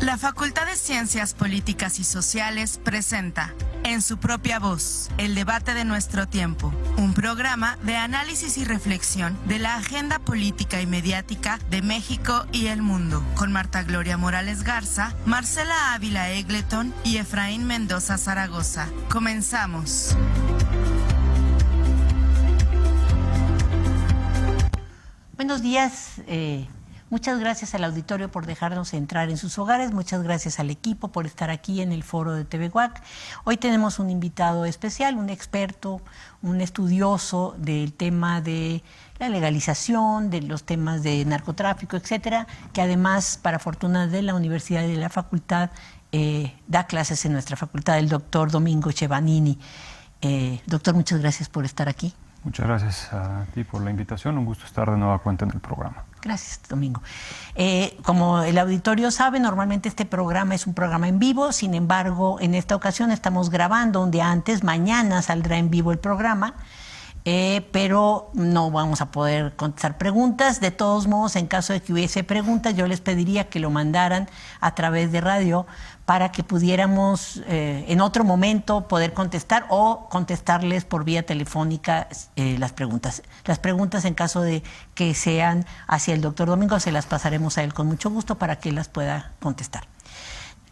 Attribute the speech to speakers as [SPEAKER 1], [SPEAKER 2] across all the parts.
[SPEAKER 1] La Facultad de Ciencias Políticas y Sociales presenta, en su propia voz, El debate de nuestro tiempo, un programa de análisis y reflexión de la agenda política y mediática de México y el mundo, con Marta Gloria Morales Garza, Marcela Ávila Egleton y Efraín Mendoza Zaragoza. Comenzamos.
[SPEAKER 2] Buenos días. Muchas gracias al auditorio por dejarnos entrar en sus hogares. Muchas gracias al equipo por estar aquí en el foro de TV UAC. Hoy tenemos un invitado especial, un experto, un estudioso del tema de la legalización, de los temas de narcotráfico, etcétera, que además, para fortuna de la universidad y de la facultad, da clases en nuestra facultad, el doctor Domingo Chevanini. Doctor, muchas gracias por estar aquí.
[SPEAKER 3] Muchas gracias a ti por la invitación. Un gusto estar de nueva cuenta en el programa.
[SPEAKER 2] Gracias, Domingo. Como el auditorio sabe, normalmente este programa es un programa en vivo. Sin embargo, en esta ocasión estamos grabando un día antes. Mañana saldrá en vivo el programa, pero no vamos a poder contestar preguntas. De todos modos, en caso de que hubiese preguntas, yo les pediría que lo mandaran a través de radio para que pudiéramos en otro momento poder contestar o contestarles por vía telefónica las preguntas. Las preguntas, en caso de que sean hacia el doctor Domingo, se las pasaremos a él con mucho gusto para que las pueda contestar.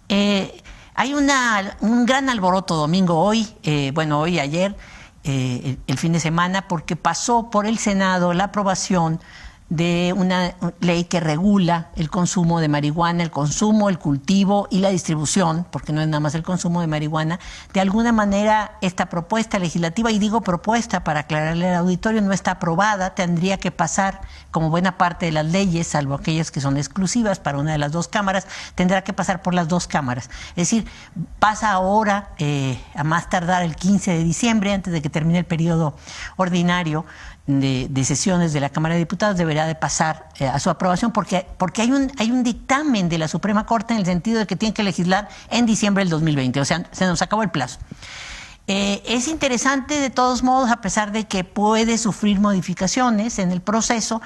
[SPEAKER 2] Hay un gran alboroto, Domingo, hoy y ayer, el fin de semana, porque pasó por el Senado la aprobación de una ley que regula el consumo de marihuana, el consumo, el cultivo y la distribución, porque no es nada más el consumo de marihuana. De alguna manera, esta propuesta legislativa, y digo propuesta para aclararle al auditorio, no está aprobada, tendría que pasar, como buena parte de las leyes, salvo aquellas que son exclusivas para una de las dos cámaras, tendrá que pasar por las dos cámaras. Es decir, pasa ahora, a más tardar el 15 de diciembre, antes de que termine el periodo ordinario de sesiones de la Cámara de Diputados, deberá de pasar a su aprobación porque hay un dictamen de la Suprema Corte en el sentido de que tiene que legislar en diciembre del 2020, o sea, se nos acabó el plazo. Es interesante, de todos modos, a pesar de que puede sufrir modificaciones en el proceso.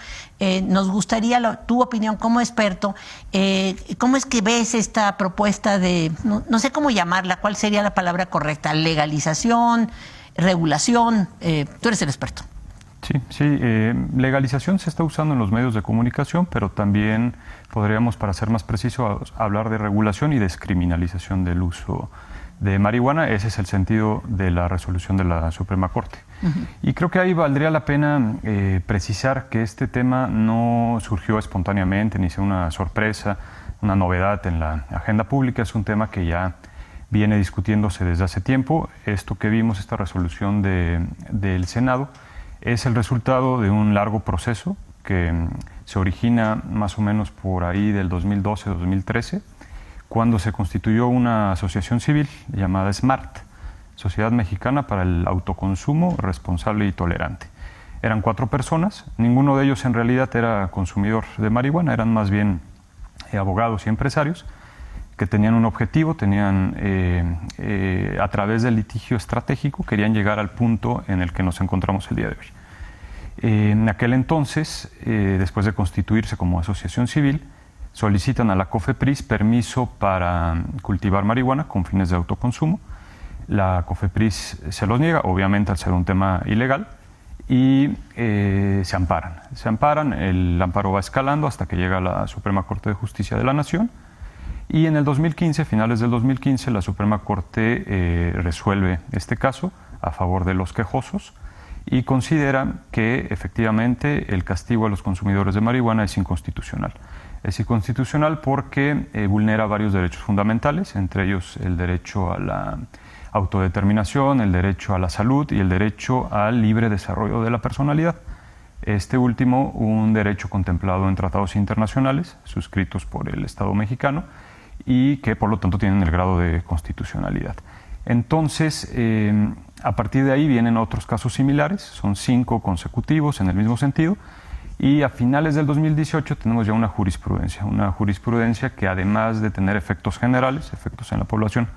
[SPEAKER 2] Nos gustaría tu opinión como experto. ¿Cómo es que ves esta propuesta de, no sé cómo llamarla, cuál sería la palabra correcta, legalización, regulación? Tú eres el experto.
[SPEAKER 3] Sí, legalización se está usando en los medios de comunicación, pero también podríamos, para ser más precisos, hablar de regulación y descriminalización del uso de marihuana. Ese es el sentido de la resolución de la Suprema Corte. Y creo que ahí valdría la pena precisar que este tema no surgió espontáneamente, ni sea una sorpresa, una novedad en la agenda pública. Es un tema que ya viene discutiéndose desde hace tiempo. Esto que vimos, esta resolución del Senado, es el resultado de un largo proceso que se origina más o menos por ahí del 2012-2013, cuando se constituyó una asociación civil llamada SMART, Sociedad Mexicana para el Autoconsumo Responsable y Tolerante. Eran 4 personas, ninguno de ellos en realidad era consumidor de marihuana, eran más bien abogados y empresarios que tenían un objetivo, a través del litigio estratégico, querían llegar al punto en el que nos encontramos el día de hoy. En aquel entonces, después de constituirse como asociación civil, solicitan a la COFEPRIS permiso para cultivar marihuana con fines de autoconsumo. La COFEPRIS se los niega, obviamente al ser un tema ilegal, y se amparan. El amparo va escalando hasta que llega a la Suprema Corte de Justicia de la Nación. Y en el 2015, finales del 2015, la Suprema Corte resuelve este caso a favor de los quejosos y considera que efectivamente el castigo a los consumidores de marihuana es inconstitucional. Es inconstitucional porque vulnera varios derechos fundamentales, entre ellos el derecho a la autodeterminación, el derecho a la salud y el derecho al libre desarrollo de la personalidad. Este último, un derecho contemplado en tratados internacionales suscritos por el Estado mexicano y que por lo tanto tienen el grado de constitucionalidad. Entonces, a partir de ahí vienen otros casos similares, son 5 consecutivos en el mismo sentido, y a finales del 2018 tenemos ya una jurisprudencia que, además de tener efectos generales, efectos en la población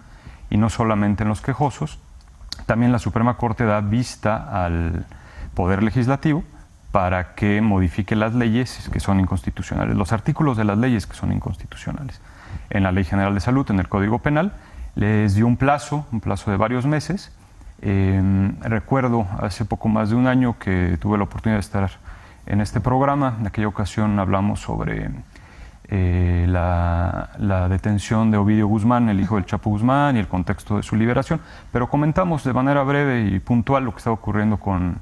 [SPEAKER 3] y no solamente en los quejosos, también la Suprema Corte da vista al Poder Legislativo para que modifique las leyes que son inconstitucionales, los artículos de las leyes que son inconstitucionales. En la Ley General de Salud, en el Código Penal, les dio un plazo de varios meses. Recuerdo hace poco más de un año que tuve la oportunidad de estar en este programa. En aquella ocasión hablamos sobre la detención de Ovidio Guzmán, el hijo del Chapo Guzmán, y el contexto de su liberación, pero comentamos de manera breve y puntual lo que estaba ocurriendo con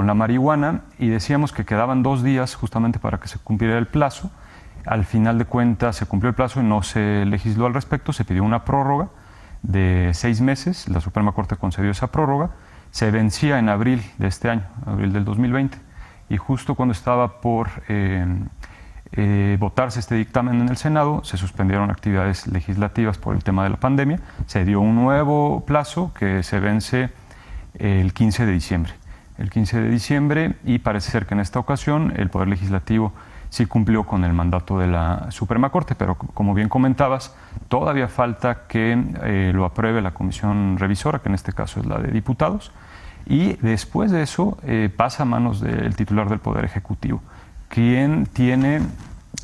[SPEAKER 3] la marihuana, y decíamos que quedaban 2 días justamente para que se cumpliera el plazo. Al final de cuentas se cumplió el plazo y no se legisló al respecto, se pidió una prórroga de 6 meses, la Suprema Corte concedió esa prórroga, se vencía en abril de este año, abril del 2020, y justo cuando estaba por votarse este dictamen en el Senado, se suspendieron actividades legislativas por el tema de la pandemia, se dio un nuevo plazo que se vence el 15 de diciembre. El 15 de diciembre, y parece ser que en esta ocasión el Poder Legislativo sí cumplió con el mandato de la Suprema Corte, pero como bien comentabas, todavía falta que lo apruebe la Comisión Revisora, que en este caso es la de diputados, y después de eso pasa a manos del titular del Poder Ejecutivo, quien tiene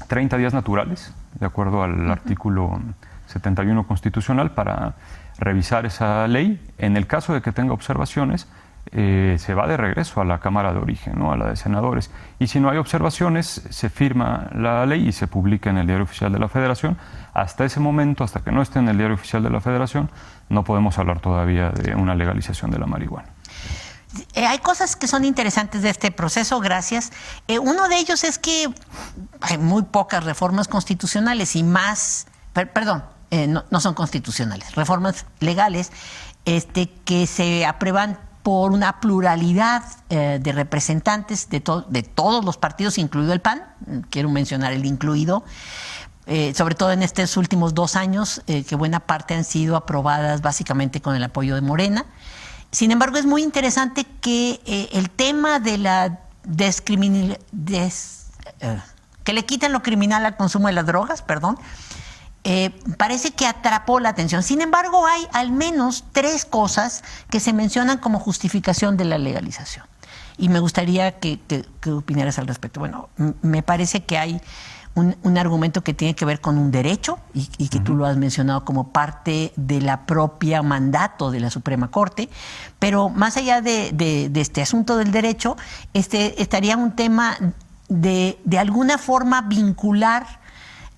[SPEAKER 3] 30 días naturales, de acuerdo al artículo 71 constitucional, para revisar esa ley. En el caso de que tenga observaciones, se va de regreso a la Cámara de Origen, ¿no? A la de senadores. Y si no hay observaciones, se firma la ley y se publica en el Diario Oficial de la Federación. Hasta ese momento, hasta que no esté en el Diario Oficial de la Federación, no podemos hablar todavía de una legalización de la marihuana.
[SPEAKER 2] Hay cosas que son interesantes de este proceso, gracias. Uno de ellos es que hay muy pocas reformas constitucionales y más, no son constitucionales, reformas legales que se aprueban por una pluralidad de representantes de todos los partidos, incluido el PAN, quiero mencionar el incluido, sobre todo en estos últimos 2 años, que buena parte han sido aprobadas básicamente con el apoyo de Morena. Sin embargo, es muy interesante que el tema de la que le quitan lo criminal al consumo de las drogas, parece que atrapó la atención. Sin embargo, hay al menos 3 cosas que se mencionan como justificación de la legalización. Y me gustaría que opinaras al respecto. Bueno, me parece que hay un argumento que tiene que ver con un derecho y que tú lo has mencionado como parte de la propia mandato de la Suprema Corte, pero más allá de este asunto del derecho, estaría un tema de alguna forma vincular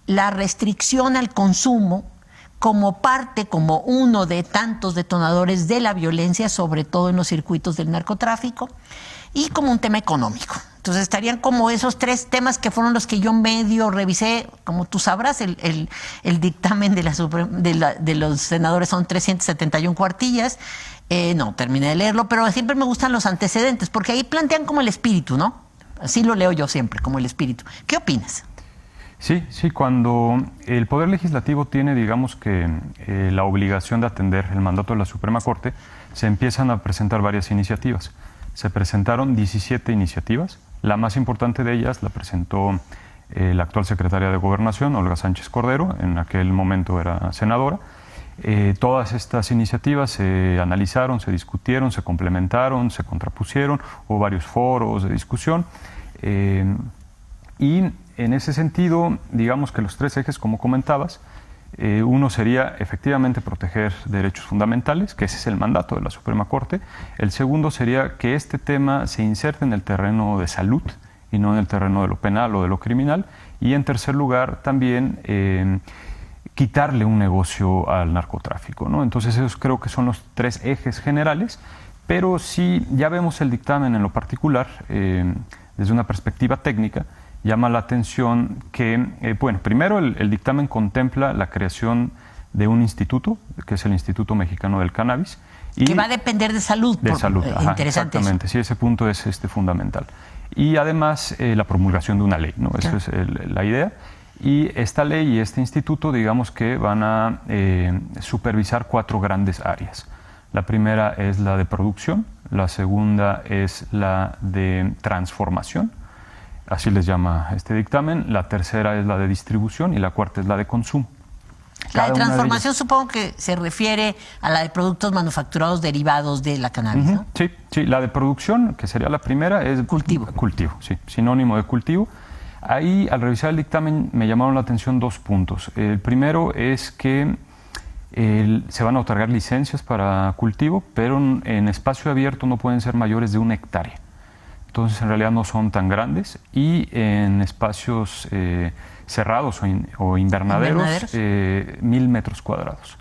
[SPEAKER 2] la restricción al consumo como uno de tantos detonadores de la violencia, sobre todo en los circuitos del narcotráfico, y como un tema económico. Entonces estarían como esos 3 temas que fueron los que yo medio revisé. Como tú sabrás, el dictamen de los senadores son 371 cuartillas. No terminé de leerlo, pero siempre me gustan los antecedentes, porque ahí plantean como el espíritu, ¿no? Así lo leo yo siempre, como el espíritu. ¿Qué opinas?
[SPEAKER 3] Sí, cuando el Poder Legislativo tiene, digamos que, la obligación de atender el mandato de la Suprema Corte, se empiezan a presentar varias iniciativas. Se presentaron 17 iniciativas. La más importante de ellas la presentó la actual secretaria de Gobernación, Olga Sánchez Cordero, en aquel momento era senadora. Todas estas iniciativas se analizaron, se discutieron, se complementaron, se contrapusieron, hubo varios foros de discusión. Y en ese sentido, digamos que los 3 ejes, como comentabas, uno sería efectivamente proteger derechos fundamentales, que ese es el mandato de la Suprema Corte. El segundo sería que este tema se inserte en el terreno de salud y no en el terreno de lo penal o de lo criminal. Y en tercer lugar, también quitarle un negocio al narcotráfico, ¿no? Entonces esos creo que son los 3 ejes generales, pero si ya vemos el dictamen en lo particular, desde una perspectiva técnica, llama la atención que, primero el dictamen contempla la creación de un instituto, que es el Instituto Mexicano del Cannabis.
[SPEAKER 2] Que va a depender de salud.
[SPEAKER 3] De salud,
[SPEAKER 2] interesante.
[SPEAKER 3] Exactamente, sí, ese punto es fundamental. Y además la promulgación de una ley, ¿no? Esa es la idea. Y esta ley y este instituto, digamos que van a supervisar 4 grandes áreas. La primera es la de producción, la segunda es la de transformación, así les llama este dictamen, la tercera es la de distribución y la cuarta es la de consumo.
[SPEAKER 2] La de transformación supongo que se refiere a la de productos manufacturados derivados de la cannabis, ¿no?
[SPEAKER 3] Sí, sí, la de producción, que sería la primera, es
[SPEAKER 2] cultivo.
[SPEAKER 3] Cultivo, sí, sinónimo de cultivo. Ahí, al revisar el dictamen, me llamaron la atención 2 puntos. El primero es que se van a otorgar licencias para cultivo, pero en espacio abierto no pueden ser mayores de 1 hectárea. Entonces, en realidad no son tan grandes. Y en espacios cerrados o invernaderos, 1,000 metros cuadrados.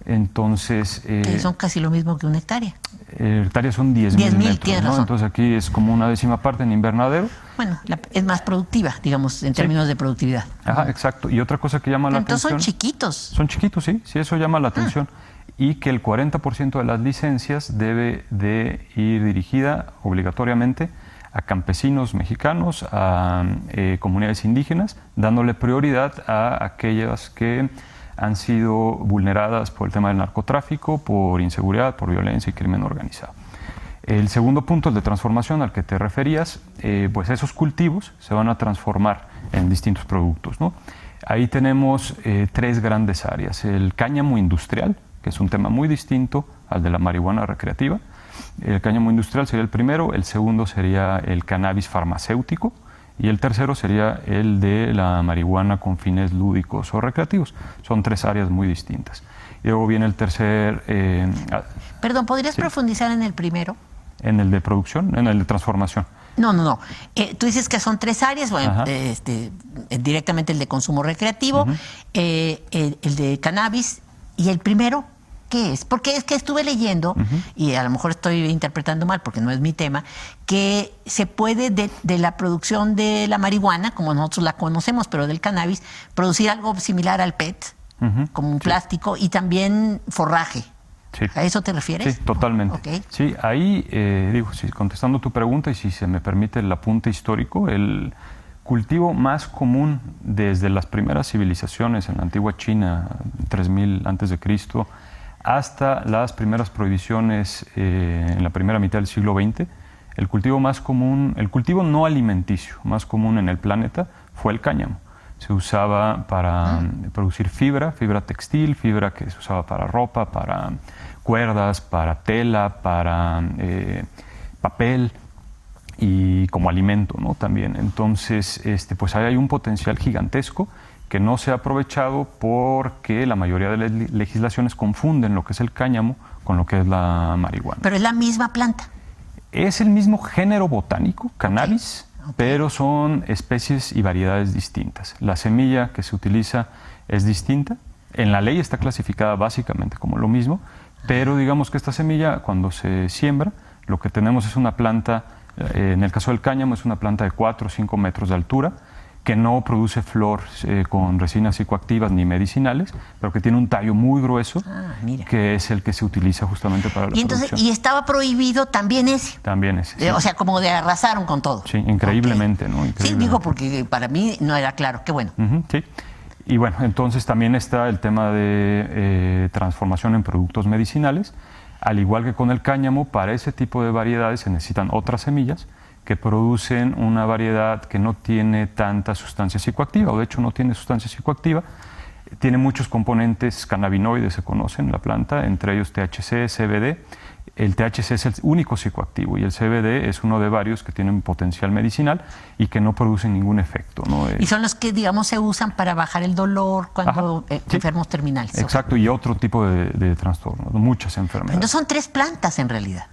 [SPEAKER 3] Entonces...
[SPEAKER 2] que son casi lo mismo que 1 hectárea.
[SPEAKER 3] Hectáreas son 10,000 metros, ¿no? Entonces aquí es como una 10ª parte en invernadero.
[SPEAKER 2] Bueno, es más productiva, digamos, en términos de productividad.
[SPEAKER 3] Ajá, exacto. Y otra cosa que llama la atención...
[SPEAKER 2] Entonces son chiquitos.
[SPEAKER 3] Son chiquitos, sí, sí, eso llama la atención. Y que el 40% de las licencias debe de ir dirigida obligatoriamente a campesinos mexicanos, a comunidades indígenas, dándole prioridad a aquellas que han sido vulneradas por el tema del narcotráfico, por inseguridad, por violencia y crimen organizado. El segundo punto, el de transformación al que te referías, pues esos cultivos se van a transformar en distintos productos, ¿no? Ahí tenemos 3 grandes áreas. El cáñamo industrial, que es un tema muy distinto al de la marihuana recreativa. El cáñamo industrial sería el primero, el segundo sería el cannabis farmacéutico, y el tercero sería el de la marihuana con fines lúdicos o recreativos. Son 3 áreas muy distintas. Y luego viene el tercer...
[SPEAKER 2] Perdón, ¿podrías profundizar en el primero?
[SPEAKER 3] En el de producción, en el de transformación.
[SPEAKER 2] No. Tú dices que son 3 áreas, bueno, directamente el de consumo recreativo, el de cannabis, y el primero, ¿qué es? Porque es que estuve leyendo, y a lo mejor estoy interpretando mal porque no es mi tema, que se puede de la producción de la marihuana, como nosotros la conocemos, pero del cannabis, producir algo similar al PET, como un plástico, y también forraje.
[SPEAKER 3] Sí.
[SPEAKER 2] ¿A eso te refieres?
[SPEAKER 3] Sí, totalmente.
[SPEAKER 2] Okay.
[SPEAKER 3] Sí, ahí, contestando tu pregunta, y si se me permite el apunte histórico, el cultivo más común desde las primeras civilizaciones en la antigua China, 3000 a.C., hasta las primeras prohibiciones en la primera mitad del siglo XX, el cultivo más común, el cultivo no alimenticio más común en el planeta fue el cáñamo. Se usaba para producir fibra textil, fibra que se usaba para ropa, para cuerdas, para tela, para papel y como alimento, ¿no? También. Entonces, pues ahí hay un potencial gigantesco que no se ha aprovechado porque la mayoría de las legislaciones confunden lo que es el cáñamo con lo que es la marihuana.
[SPEAKER 2] Pero es la misma planta.
[SPEAKER 3] Es el mismo género botánico, cannabis, pero son especies y variedades distintas. La semilla que se utiliza es distinta. En la ley está clasificada básicamente como lo mismo, pero digamos que esta semilla, cuando se siembra, lo que tenemos es una planta, en el caso del cáñamo, es una planta de 4 o 5 metros de altura, que no produce flor con resinas psicoactivas ni medicinales, pero que tiene un tallo muy grueso, que es el que se utiliza justamente para la producción.
[SPEAKER 2] ¿Y estaba prohibido también ese?
[SPEAKER 3] También ese. Sí.
[SPEAKER 2] O sea, como de arrasaron con todo.
[SPEAKER 3] Sí, increíblemente, ¿no? Increíblemente.
[SPEAKER 2] Sí, digo, porque para mí no era claro. Qué bueno.
[SPEAKER 3] Sí. Y bueno, entonces también está el tema de transformación en productos medicinales. Al igual que con el cáñamo, para ese tipo de variedades se necesitan otras semillas que producen una variedad que no tiene tanta sustancia psicoactiva, o de hecho no tiene sustancia psicoactiva, tiene muchos componentes cannabinoides, se conocen en la planta, entre ellos THC, CBD. El THC es el único psicoactivo y el CBD es uno de varios que tienen potencial medicinal y que no producen ningún efecto, ¿no?
[SPEAKER 2] Y son los que, digamos, se usan para bajar el dolor cuando enfermos terminales.
[SPEAKER 3] Exacto, y otro tipo de trastornos, muchas enfermedades.
[SPEAKER 2] Entonces son 3 plantas en realidad.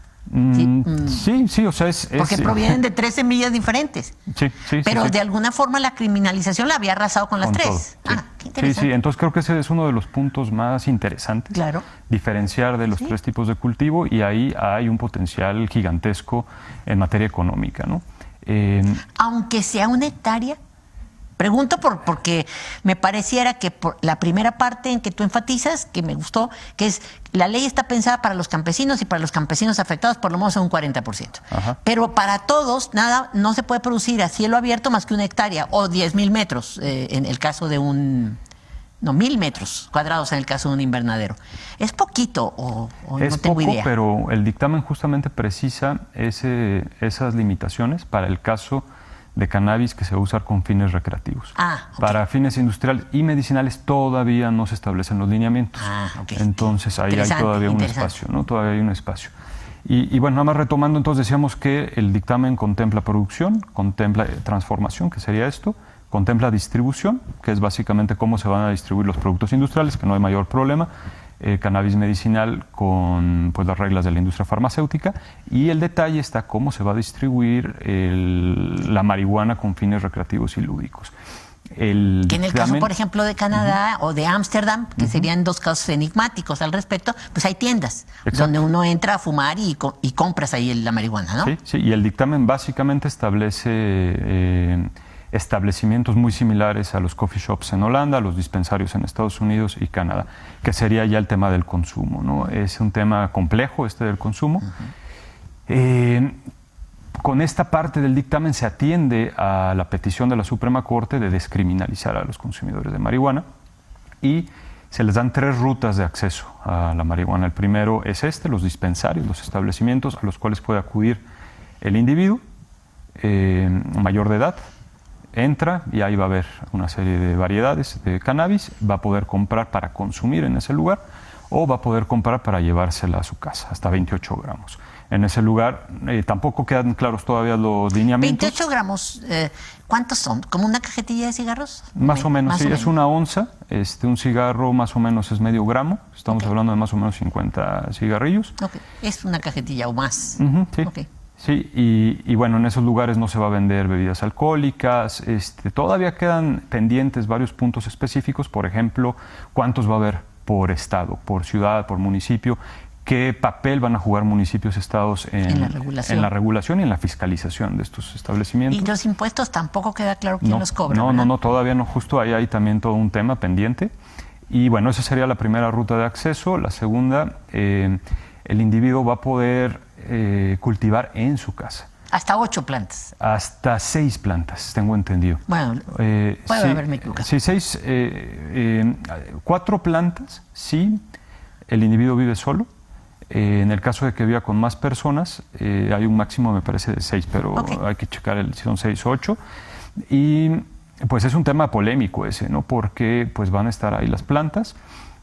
[SPEAKER 3] Sí, o sea,
[SPEAKER 2] porque provienen de 3 semillas diferentes.
[SPEAKER 3] Sí.
[SPEAKER 2] Pero de alguna forma la criminalización la había arrasado con las 3.
[SPEAKER 3] Qué interesante. Sí, entonces creo que ese es uno de los puntos más interesantes.
[SPEAKER 2] Claro.
[SPEAKER 3] Diferenciar de los 3 tipos de cultivo, y ahí hay un potencial gigantesco en materia económica, ¿no?
[SPEAKER 2] Aunque sea 1 hectárea. Pregunto porque me pareciera que por la primera parte en que tú enfatizas, que me gustó, que es la ley está pensada para los campesinos y para los campesinos afectados por lo menos un 40%. Pero para todos, no se puede producir a cielo abierto más que 1 hectárea o 10,000 metros en el caso de 1,000 metros cuadrados en el caso de un invernadero. ¿Es poquito o
[SPEAKER 3] es
[SPEAKER 2] no tengo
[SPEAKER 3] poco,
[SPEAKER 2] idea?
[SPEAKER 3] Pero el dictamen justamente precisa esas limitaciones para el caso de cannabis que se va a usar con fines recreativos.
[SPEAKER 2] Okay.
[SPEAKER 3] Para fines industriales y medicinales todavía no se establecen los lineamientos.
[SPEAKER 2] Okay.
[SPEAKER 3] Entonces ahí hay todavía un espacio, ¿no? Todavía hay un espacio. Y bueno, nada más retomando, entonces decíamos que el dictamen contempla producción, contempla transformación, que sería esto, contempla distribución, que es básicamente cómo se van a distribuir los productos industriales, que no hay mayor problema, cannabis medicinal con pues, las reglas de la industria farmacéutica, y el detalle está cómo se va a distribuir la marihuana con fines recreativos y lúdicos.
[SPEAKER 2] Que en el caso, por ejemplo, de Canadá o de Ámsterdam, que serían dos casos enigmáticos al respecto, pues hay tiendas donde uno entra a fumar y compras ahí la marihuana, ¿no?
[SPEAKER 3] Sí, y el dictamen básicamente establece establecimientos muy similares a los coffee shops en Holanda, a los dispensarios en Estados Unidos y Canadá, que sería ya el tema del consumo, ¿no? Es un tema complejo este del consumo. Con esta parte del dictamen se atiende a la petición de la Suprema Corte de descriminalizar a los consumidores de marihuana y se les dan 3 rutas de acceso a la marihuana. El primero es los dispensarios, los establecimientos a los cuales puede acudir el individuo mayor de edad, entra y ahí va a haber una serie de variedades de cannabis, va a poder comprar para consumir en ese lugar o va a poder comprar para llevársela a su casa, hasta 28 gramos. En ese lugar tampoco quedan claros todavía los lineamientos.
[SPEAKER 2] 28 gramos, ¿cuántos son? ¿Como una cajetilla de cigarros?
[SPEAKER 3] Más o menos, sí, es una onza. Un cigarro más o menos es medio gramo. Estamos hablando de más o menos 50 cigarrillos.
[SPEAKER 2] Es una cajetilla o más.
[SPEAKER 3] Sí. Sí, y bueno, en esos lugares no se va a vender bebidas alcohólicas. Todavía quedan pendientes varios puntos específicos. Por ejemplo, ¿cuántos va a haber por estado, por ciudad, por municipio? ¿Qué papel van a jugar municipios, estados en la regulación y en la fiscalización de estos establecimientos?
[SPEAKER 2] ¿Y los impuestos tampoco queda claro quién los cobra?
[SPEAKER 3] No, todavía no. Justo ahí hay también todo un tema pendiente. Y bueno, esa sería la primera ruta de acceso. La segunda, el individuo va a poder cultivar en su casa.
[SPEAKER 2] ¿Hasta 8 plantas?
[SPEAKER 3] Hasta 6 plantas, tengo entendido.
[SPEAKER 2] Bueno, puede haberme equivocado.
[SPEAKER 3] Sí, 6, 4 plantas, sí, el individuo vive solo. En el caso de que viva con más personas, hay un máximo, me parece, de 6, pero hay que checar si son 6 o 8. Y pues es un tema polémico ese, ¿no? Porque pues van a estar ahí las plantas.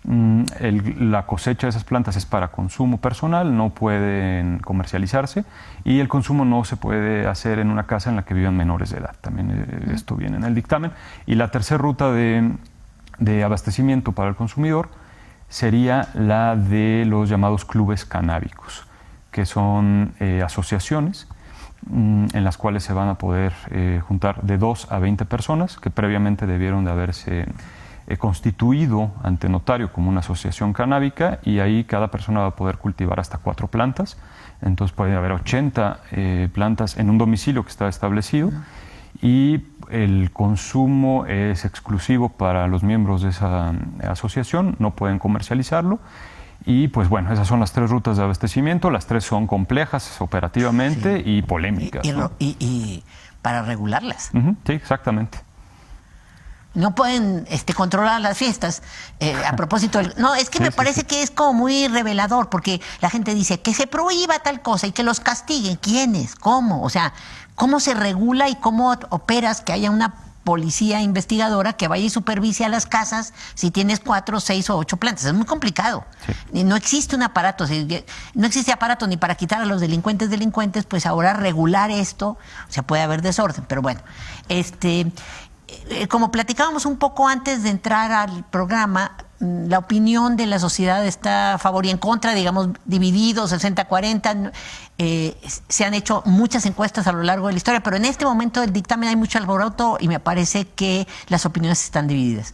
[SPEAKER 3] La cosecha de esas plantas es para consumo personal, no pueden comercializarse y el consumo no se puede hacer en una casa en la que vivan menores de edad. También esto viene en el dictamen. Y la tercera ruta de abastecimiento para el consumidor sería la de los llamados clubes canábicos, que son asociaciones en las cuales se van a poder juntar de 2 a 20 personas que previamente debieron de haberse constituido ante notario como una asociación canábica, y ahí cada persona va a poder cultivar hasta 4 plantas. Entonces puede haber 80 plantas en un domicilio que está establecido, y el consumo es exclusivo para los miembros de esa asociación, no pueden comercializarlo. Y pues bueno, esas son las 3 rutas de abastecimiento. Las 3 son complejas operativamente y polémicas.
[SPEAKER 2] Y para regularlas.
[SPEAKER 3] Sí, exactamente.
[SPEAKER 2] No pueden controlar las fiestas. A propósito, no, es que me parece que es como muy revelador, porque la gente dice que se prohíba tal cosa y que los castiguen. ¿Quiénes? ¿Cómo? O sea, ¿cómo se regula y cómo operas que haya una policía investigadora que vaya y supervise a las casas si tienes 4, 6 o 8 plantas? Es muy complicado. Sí. No existe un aparato, no existe aparato ni para quitar a los delincuentes, pues ahora regular esto, o sea, puede haber desorden, pero bueno, como platicábamos un poco antes de entrar al programa, la opinión de la sociedad está a favor y en contra, digamos, divididos, 60-40. Se han hecho muchas encuestas a lo largo de la historia, pero en este momento del dictamen hay mucho alboroto y me parece que las opiniones están divididas.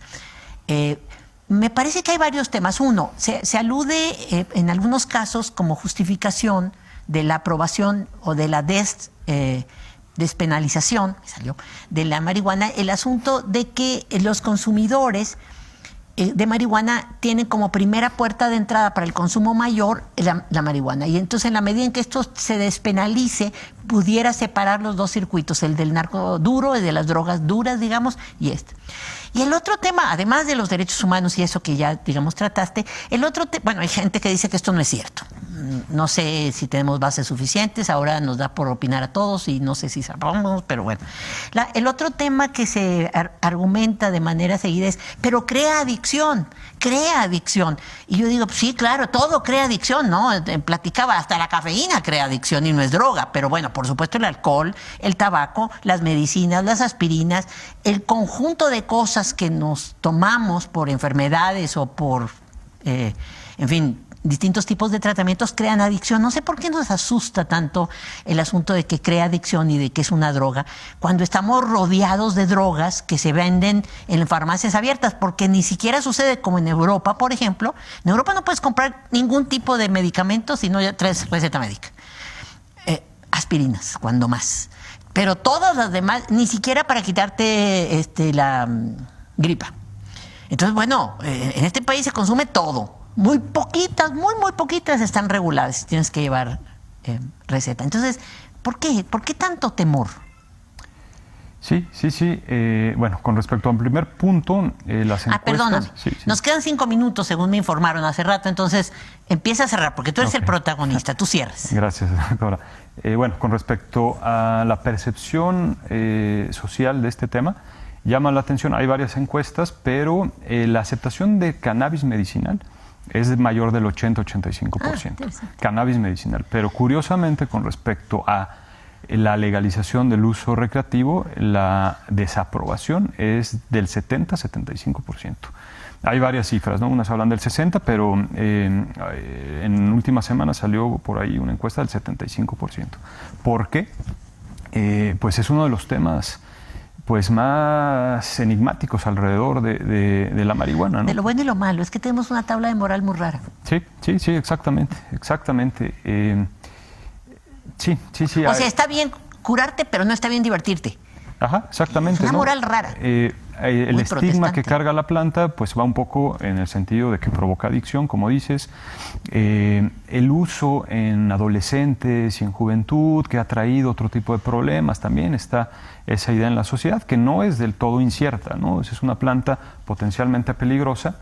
[SPEAKER 2] Me parece que hay varios temas. Uno, se alude en algunos casos como justificación de la aprobación o de la despenalización de la marihuana, el asunto de que los consumidores de marihuana tienen como primera puerta de entrada para el consumo mayor la marihuana, y entonces en la medida en que esto se despenalice pudiera separar los dos circuitos, el del narco duro, el de las drogas duras, digamos, y Y el otro tema, además de los derechos humanos y eso que ya, digamos, trataste, bueno, hay gente que dice que esto no es cierto. no sé si tenemos bases suficientes, ahora nos da por opinar a todos y no sé si sabemos, pero bueno. El otro tema que se argumenta de manera seguida es, pero crea adicción. Y yo digo, pues sí, claro, todo crea adicción, ¿no? Platicaba, hasta la cafeína crea adicción y no es droga, pero bueno, por supuesto el alcohol, el tabaco, las medicinas, las aspirinas, el conjunto de cosas que nos tomamos por enfermedades o por, en fin, distintos tipos de tratamientos crean adicción. No sé por qué nos asusta tanto el asunto de que crea adicción y de que es una droga, cuando estamos rodeados de drogas que se venden en farmacias abiertas, porque ni siquiera sucede como en Europa, por ejemplo. En Europa no puedes comprar ningún tipo de medicamento si no ya traes receta médica. Aspirinas, cuando más. Pero todas las demás, ni siquiera para quitarte la gripa. Entonces, bueno, en este país se consume todo. Muy poquitas, muy poquitas están reguladas. Tienes que llevar receta. Entonces, ¿por qué? ¿Por qué tanto temor?
[SPEAKER 3] Sí. Bueno, con respecto al primer punto, las encuestas...
[SPEAKER 2] Perdóname.
[SPEAKER 3] Sí.
[SPEAKER 2] Nos quedan 5 minutos, según me informaron hace rato. Entonces, empieza a cerrar, porque tú eres el protagonista. Tú cierras.
[SPEAKER 3] Gracias, doctora. Bueno, con respecto a la percepción social de este tema, llama la atención. Hay varias encuestas, pero la aceptación de cannabis medicinal es mayor del 80-85%. Cannabis medicinal. Pero curiosamente, con respecto a la legalización del uso recreativo, la desaprobación es del 70-75%. Hay varias cifras, ¿no? Unas hablan del 60%, pero en últimas semanas salió por ahí una encuesta del 75%. ¿Por qué? Pues es uno de los temas pues más enigmáticos alrededor de la marihuana, ¿no?
[SPEAKER 2] De lo bueno y lo malo, es que tenemos una tabla de moral muy rara.
[SPEAKER 3] Sí, exactamente. Sí.
[SPEAKER 2] O sea, está bien curarte, pero no está bien divertirte.
[SPEAKER 3] Ajá, exactamente.
[SPEAKER 2] Es una moral rara.
[SPEAKER 3] El estigma que carga la planta pues va un poco en el sentido de que provoca adicción, como dices. El uso en adolescentes y en juventud, que ha traído otro tipo de problemas, también está esa idea en la sociedad, que no es del todo incierta, ¿no? Es una planta potencialmente peligrosa.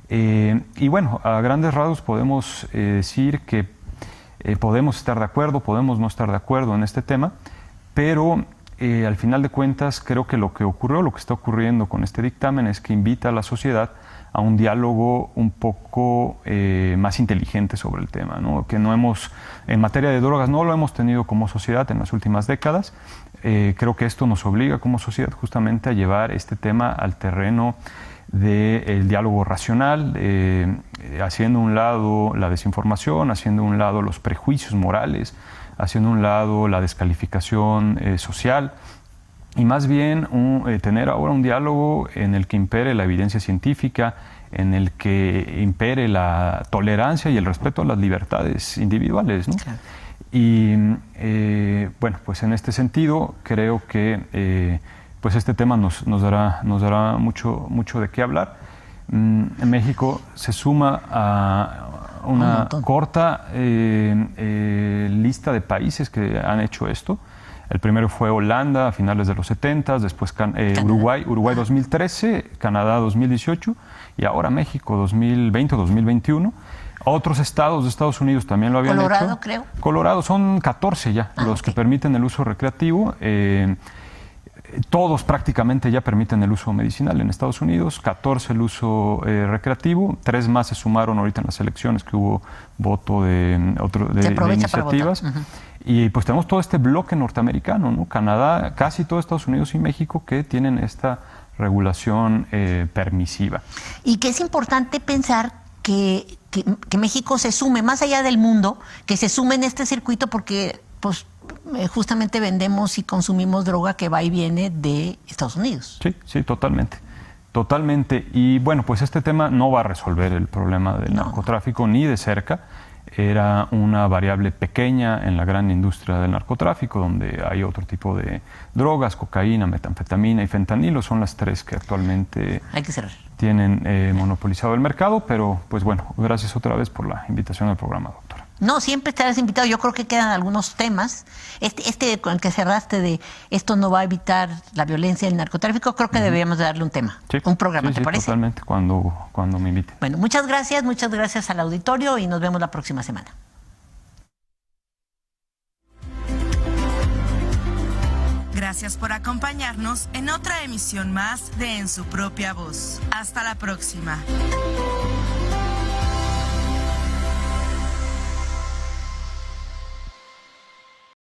[SPEAKER 3] Y bueno, a grandes rasgos podemos decir que podemos estar de acuerdo, podemos no estar de acuerdo en este tema, pero al final de cuentas creo que lo que ocurrió, lo que está ocurriendo con este dictamen es que invita a la sociedad a un diálogo un poco más inteligente sobre el tema, ¿no? Que no hemos, en materia de drogas, no lo hemos tenido como sociedad en las últimas décadas. Creo que esto nos obliga como sociedad justamente a llevar este tema al terreno del diálogo racional, haciendo a un lado la desinformación, haciendo a un lado los prejuicios morales, haciendo a un lado la descalificación social, y más bien tener ahora un diálogo en el que impere la evidencia científica, en el que impere la tolerancia y el respeto a las libertades individuales, ¿no? Claro. Y bueno, pues en este sentido creo que pues este tema nos dará mucho de qué hablar. México se suma a una corta lista de países que han hecho esto. El primero fue Holanda a finales de los 70, después Uruguay 2013, Canadá 2018 y ahora México 2020 o 2021. Otros estados de Estados Unidos también lo habían hecho.
[SPEAKER 2] Colorado, creo.
[SPEAKER 3] Colorado, son 14 ya los que permiten el uso recreativo. Todos prácticamente ya permiten el uso medicinal en Estados Unidos, 14 el uso recreativo, 3 más se sumaron ahorita en las elecciones que hubo voto de iniciativas. Y pues tenemos todo este bloque norteamericano, ¿no? Canadá, casi todo Estados Unidos y México que tienen esta regulación permisiva.
[SPEAKER 2] Y que es importante pensar que México se sume, más allá del mundo, que se sume en este circuito porque pues justamente vendemos y consumimos droga que va y viene de Estados Unidos.
[SPEAKER 3] Sí, totalmente. Y bueno, pues este tema no va a resolver el problema del narcotráfico ni de cerca. Era una variable pequeña en la gran industria del narcotráfico, donde hay otro tipo de drogas, cocaína, metanfetamina y fentanilo, son las 3 que actualmente tienen monopolizado el mercado, pero pues bueno, gracias otra vez por la invitación al programa, doctora.
[SPEAKER 2] No, siempre estarás invitado. Yo creo que quedan algunos temas. Este con el que cerraste de esto no va a evitar la violencia y el narcotráfico, creo que deberíamos darle un tema, un programa, ¿te parece?
[SPEAKER 3] Totalmente, cuando me invite.
[SPEAKER 2] Bueno, muchas gracias al auditorio y nos vemos la próxima semana.
[SPEAKER 1] Gracias por acompañarnos en otra emisión más de En su propia voz. Hasta la próxima.